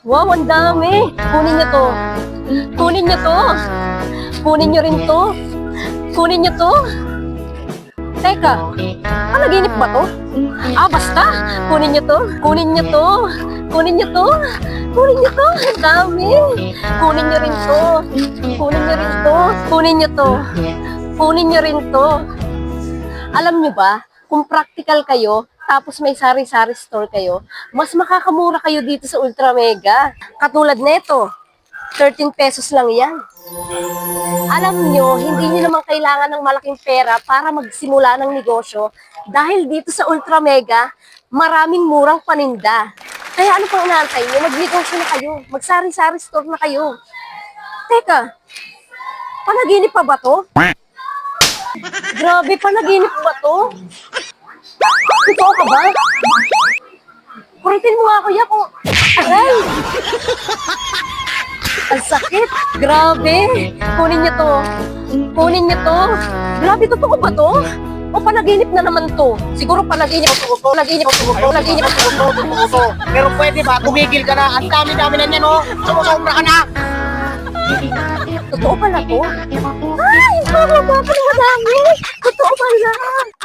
Wow, ang dami. Kunin niyo to. Kunin niyo to. Kunin niyo rin to. Kunin niyo to. Teka, panaginip ba to? Basta. Kunin niyo to. Kunin niyo to. Kunin niyo to. Kunin niyo to. Ang dami. Kunin niyo rin to. Kunin niyo rin to. Kunin niyo to. Kunin niyo rin to. Alam niyo ba, kung practical kayo, tapos may sari-sari store kayo, mas makakamura kayo dito sa Ultra Mega. Katulad nito, 13 pesos lang yan. Alam nyo, hindi nyo naman kailangan ng malaking pera para magsimula ng negosyo dahil dito sa Ultra Mega, maraming murang paninda. Kaya ano pang inaantay nyo? Magnegosyo na kayo. Magsari-sari store na kayo. Teka, panaginip pa ba to? Grabe, panaginip ba to? Totoo ka ba? Kuritin mo nga kuya kung... Aray! Ang sakit! Grabe! Kunin niyo to. Kunin niyo to. Grabe, totoo ba to? O panaginip na naman to? Siguro panaginip ko. Panaginip ko. Panaginip ko. Pero pwede ba? Tumigil ka na. Ang dami-dami na niyan, oh. Sumusobra ka na. Totoo pala to? Ay! Totoo pala. Totoo pala.